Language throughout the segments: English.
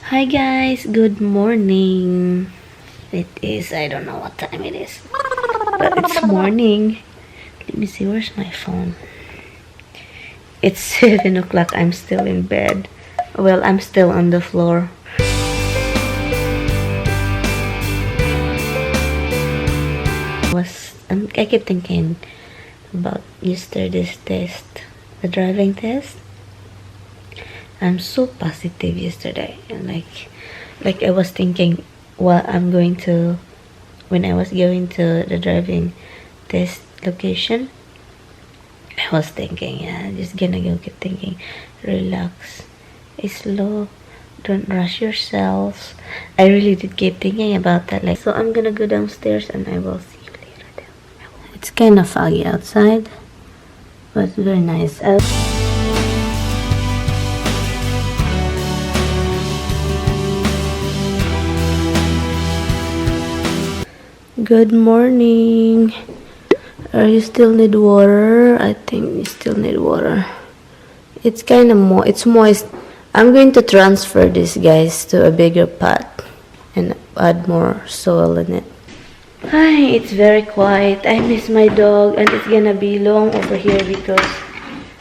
Hi guys, good morning. It is, I don't know what time it is, but it's morning. Let me see, where's my phone? It's 7 o'clock, I'm still in bed. Well, I'm still on the floor. I keep thinking about yesterday's test, the driving test. I'm so positive yesterday, and like I was thinking when I was going to the driving test location, I was thinking, yeah, just gonna go, keep thinking, relax, slow, don't rush yourselves. I really did keep thinking about that. So I'm gonna go downstairs and I will see you later then. It's kind of foggy outside, but very nice. Good morning. You still need water? I think you still need water. It's kind of it's moist. I'm going to transfer this, guys, to a bigger pot and add more soil in it. Hi, it's very quiet. I miss my dog, and it's gonna be long over here because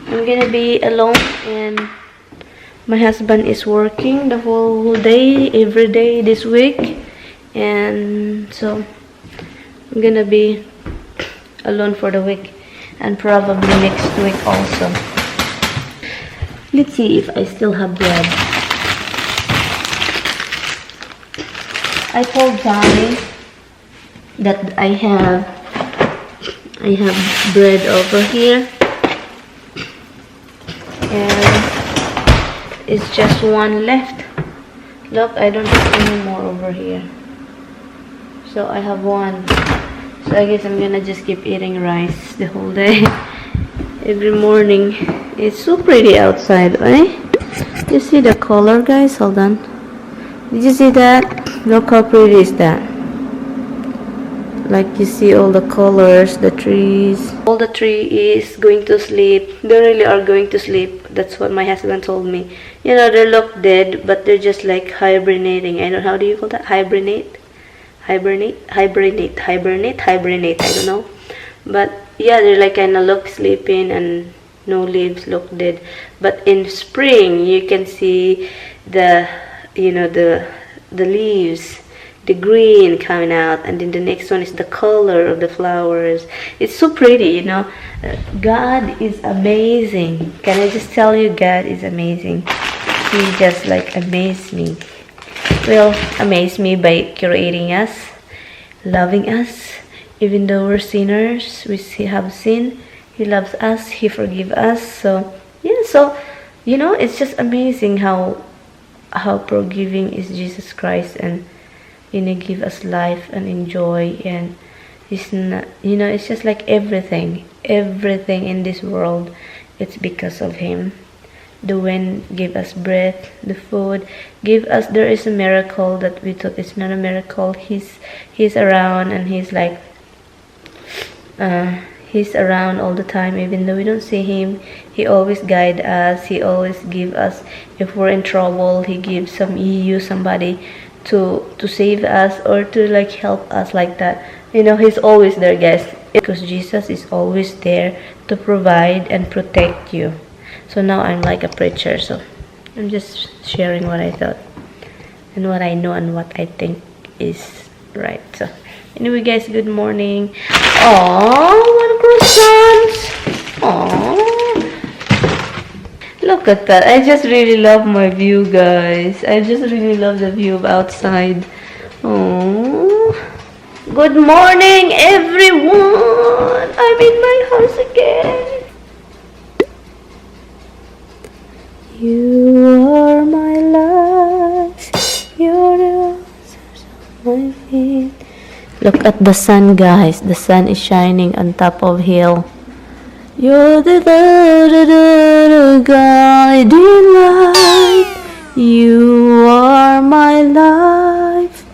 I'm gonna be alone, and my husband is working the whole day, every day this week, and so I'm gonna be alone for the week and probably next week also. Let's see if I still have bread. I told Johnny that I have bread over here, and it's just one left. Look, I don't have any more over here, so I have one. So I guess I'm gonna just keep eating rice the whole day. Every morning. It's so pretty outside, right? You see the color, guys? Hold on. Did you see that? Look how pretty is that. Like, you see all the colors, the trees. All the tree is going to sleep. They really are going to sleep. That's what my husband told me. You know, they look dead, but they're just like hibernating. I don't know, how do you call that? Hibernate, I don't know, but yeah, they're like kind of look sleeping and no leaves, look dead. But in spring you can see the leaves, the green coming out, and then the next one is the color of the flowers. It's so pretty, God is amazing. Can I just tell you, God is amazing. He just like amazed me. Well, amazed me by creating us, loving us, even though we're sinners. We have sin. He loves us. He forgives us. So yeah. So it's just amazing how forgiving is Jesus Christ, and give us life and enjoy. And He's not. It's just like everything in this world. It's because of Him. The wind give us breath, the food give us. There is a miracle that we thought it's not a miracle. He's around, and he's like he's around all the time, even though we don't see him. He always guide us. He always give us. If we're in trouble, he use somebody to save us or to like help us like that. He's always there, guys, because Jesus is always there to provide and protect you. So now I'm like a preacher, so I'm just sharing what I thought and what I know and what I think is right. So anyway, guys, good morning. Oh, what croissants! Oh, look at that. I just really love my view, guys. I just really love the view of outside. Oh, good morning, everyone. I'm in my house again. You are my life, you're the answers of my feet. Look at the sun, guys. The sun is shining on top of hill. You're the guiding light. You are my life,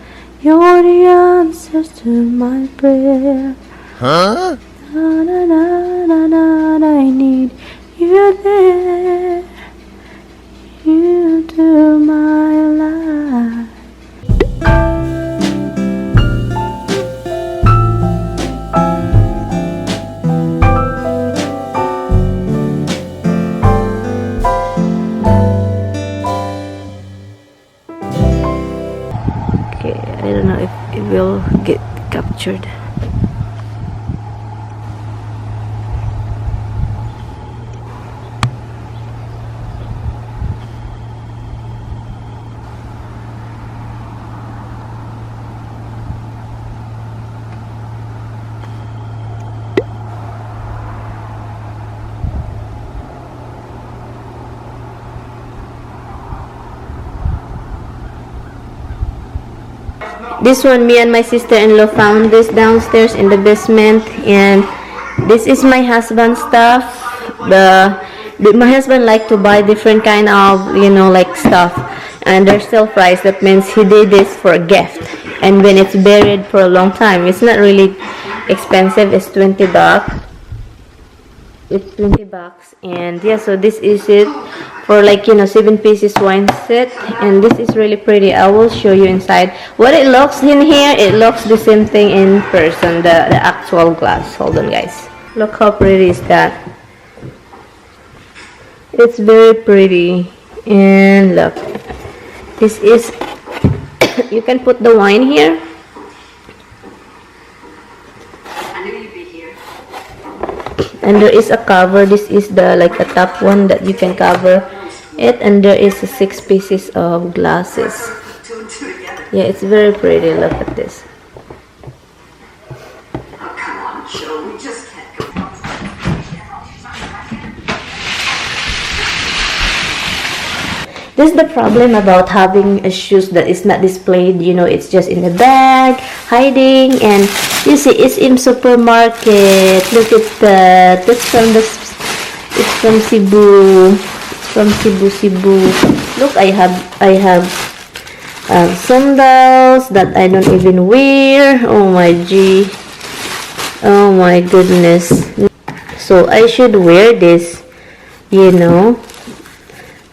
you're the answers to my prayer. Huh? Na, na, na, na, na, na, I need you there. You do my life. will get captured. This one, me and my sister-in-law found this downstairs in the basement, and this is my husband's stuff. My husband like to buy different kind of, you know, like stuff, and they're still priced. That means he did this for a gift, and when it's buried for a long time, it's not really expensive. It's $20. It's $20, and yeah, so this is it for, like, you know, 7 pieces wine set, and this is really pretty. I will show you inside what it looks in here. It looks the same thing in person, the actual glass. Hold on, guys, look how pretty is that. It's very pretty. And look, this is you can put the wine here. And there is a cover. This is the, like, a top one that you can cover it, and there is 6 pieces of glasses. Yeah, it's very pretty. Look at this. This is the problem about having a shoes that is not displayed, you know, it's just in the bag, hiding, and you see, it's in supermarket. Look at that. That's from it's from Cebu. It's from Cebu. Look, I have sandals that I don't even wear. Oh my G. Oh my goodness. So I should wear this, you know.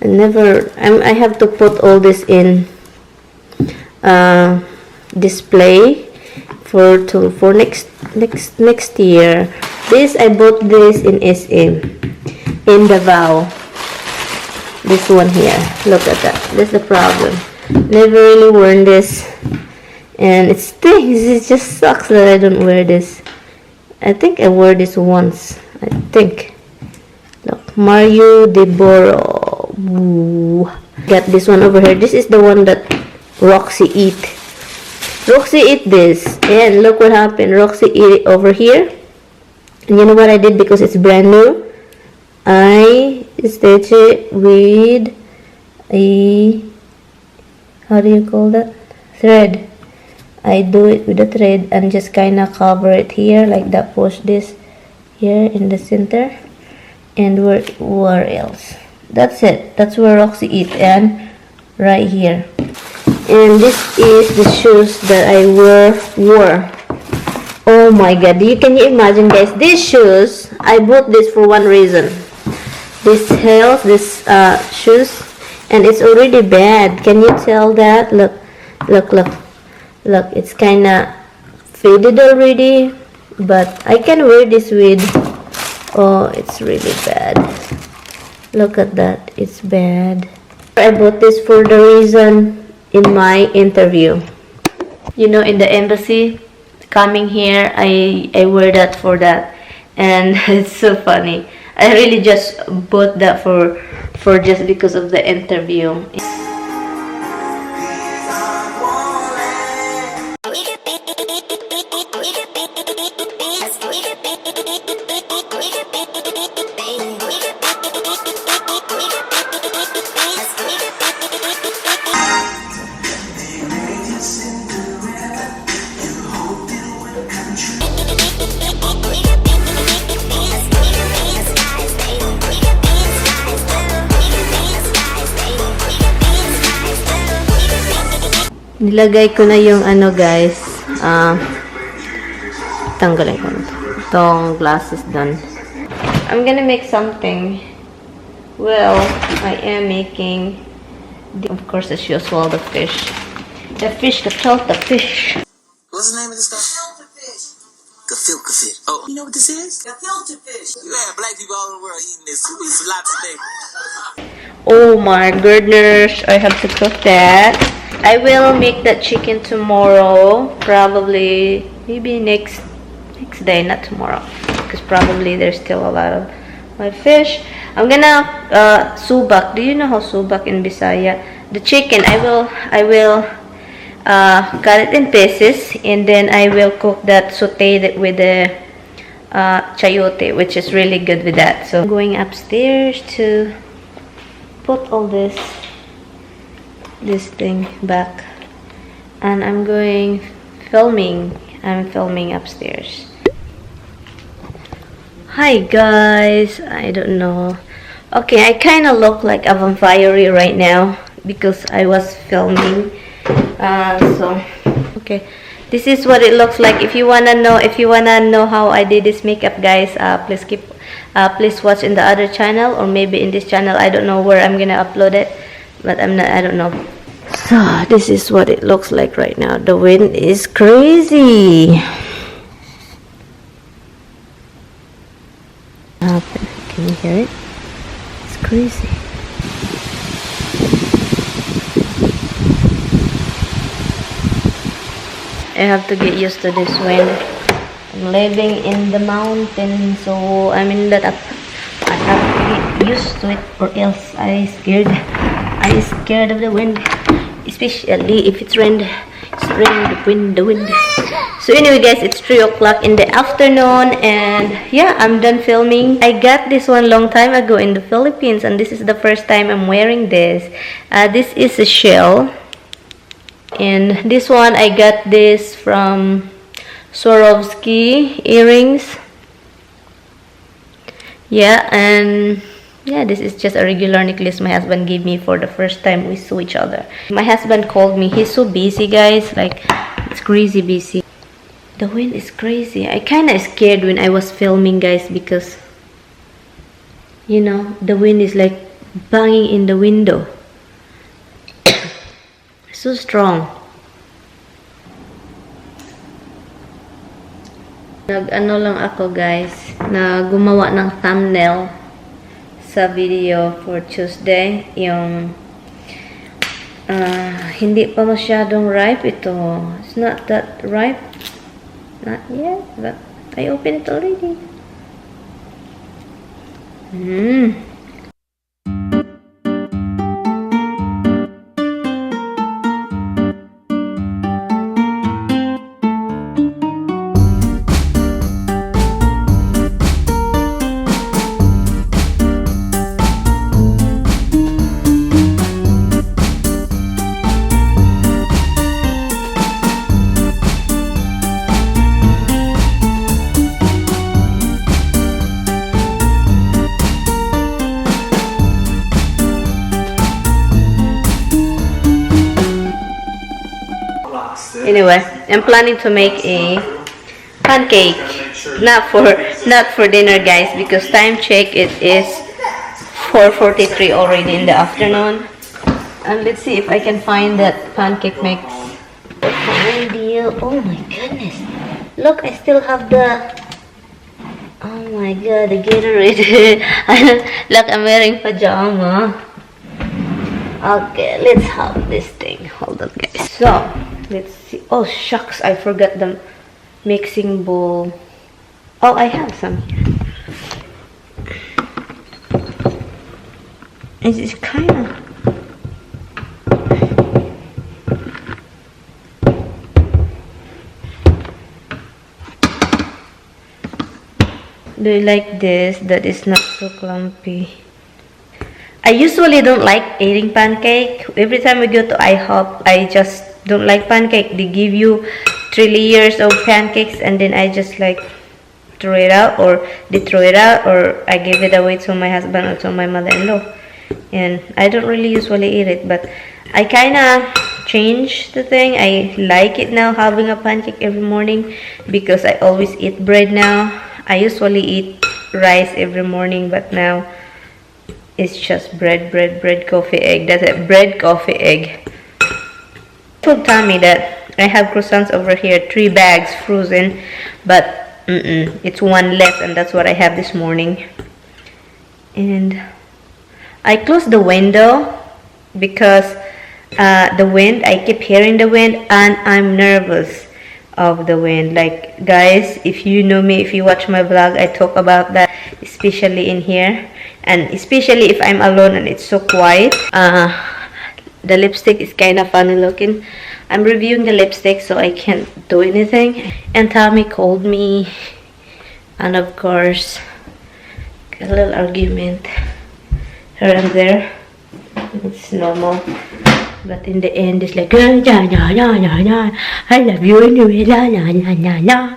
I have to put all this in display for next year. This, I bought this in SM in Davao. This one here, look at that. That's the problem. Never really worn this, and it stinks. It just sucks that I don't wear this. I think I wore this once. I think. Look, Mario de Boro. Got this one over here. This is the one that Roxy eat. Roxy eat this, and look what happened. Roxy eat it over here, and you know what I did, because it's brand new. I stitch it with a, how do you call that, thread. I do it with a thread and just kind of cover it here like that. Push this here in the center, and where else? That's it. That's where Roxy eat, and right here. And this is the shoes that I wore. Oh my god, can you imagine, guys? These shoes, I bought this for one reason. This heels, this shoes, and it's already bad. Can you tell that? Look. It's kind of faded already, but I can wear this with. Oh, it's really bad. Look at that, it's bad. I bought this for the reason in my interview. You know, in the embassy, coming here, I wear that for that, and it's so funny. I really just bought that for just because of the interview. Nilagay ko na yung ano, guys, tanggalin ko na itong glasses done. I'm gonna make something. Well, I am making, of course, as usual, the fish. The gefilte fish. What's the name of this guy? Gefilte fish. Gefilte fish. Oh, you know what this is? Gefilte fish. You have black people all over the world eating this. We eat lots of things. Oh my goodness, I have to cook that. I will make that chicken tomorrow, probably maybe next day, not tomorrow, because probably there's still a lot of my fish. I'm gonna subak. Do you know how subak in Bisaya? The chicken, I will cut it in pieces, and then I will cook that, saute it with the chayote, which is really good with that. So I'm going upstairs to put all this thing back, and I'm filming upstairs. Hi guys, I don't know. Okay, I kind of look like a vampire right now because I was filming. So okay, this is what it looks like. If you wanna know how I did this makeup, guys, please watch in the other channel, or maybe in this channel. I don't know where I'm gonna upload it, but I don't know. So this is what it looks like right now. The wind is crazy. Can you hear it? It's crazy. I have to get used to this wind. I'm living in the mountain, so I mean that I have to get used to it, or else I scared of the wind, especially if it's rain. The wind. So anyway guys, it's 3 o'clock in the afternoon, and yeah, I'm done filming. I got this one long time ago in the Philippines, and this is the first time I'm wearing this. This is a shell, and this one I got this from Swarovski earrings. Yeah, and yeah, this is just a regular necklace my husband gave me for the first time we saw each other. My husband called me. He's so busy, guys, like it's crazy busy. The wind is crazy. I kind of scared when I was filming, guys, because you know the wind is like banging in the window. So strong. Nag-ano lang ako, guys, na gumawa ng thumbnail sa video for Tuesday. Yung hindi pa masyadong ripe ito. It's not that ripe. Not yet, but I opened it already. Anyway, I'm planning to make a pancake, not for dinner, guys, because time check, it is 4:43 already in the afternoon. And let's see if I can find that pancake mix. Deal. Oh my goodness, look, I still have the, oh my god, the Gatorade. Look, I'm wearing pajama. Okay, let's have this thing. Hold on, guys. So let's see. Oh shucks, I forgot the mixing bowl. Oh, I have some here. It's kind of, do you like this? That is not so clumpy. I usually don't like eating pancake. Every time we go to IHOP, I just don't like pancake. They give you 3 layers of pancakes, and then I just like throw it out, or they throw it out, or I give it away to my husband or to my mother-in-law. And I don't really usually eat it, but I kind of changed the thing. I like it now, having a pancake every morning, because I always eat bread now. I usually eat rice every morning, but now it's just bread, coffee, egg. That's it, bread, coffee, egg. I told Tommy that I have croissants over here, 3 bags frozen, but it's 1 left, and that's what I have this morning. And I closed the window because The wind. I keep hearing the wind, and I'm nervous of the wind. Like, guys, if you know me, if you watch my vlog, I talk about that, especially in here, and especially if I'm alone and it's so quiet. The lipstick is kind of funny looking. I'm reviewing the lipstick, so I can't do anything. And Tommy called me, and of course, a little argument here and there. It's normal, but in the end, it's like, I love you anyway, la la la la la.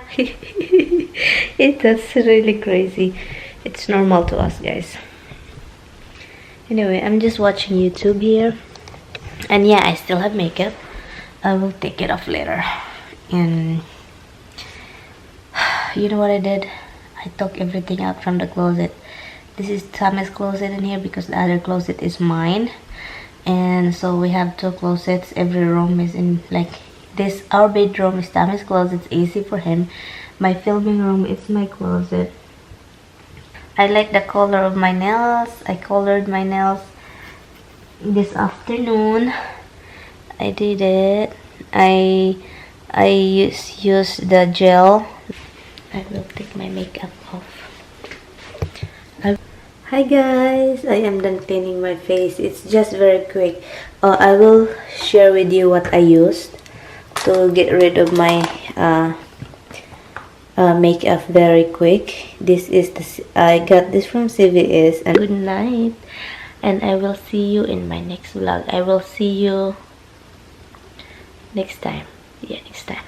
That's really crazy. It's normal to us, guys. Anyway, I'm just watching YouTube here, and yeah, I still have makeup. I will take it off later. And you know what I did? I took everything out from the closet. This is Tommy's closet in here because the other closet is mine. And so we have two closets. Every room is in, like, this, our bedroom is Tommy's closet. It's easy for him. My filming room is my closet. I like the color of my nails. I colored my nails this afternoon. I did it. I use the gel. I will take my makeup off. Hi guys, I am done cleaning my face. It's just very quick. I will share with you what I used to get rid of my makeup very quick. This is I got this from CVS. And good night, and I will see you in my next vlog. I will see you next time. Yeah, next time.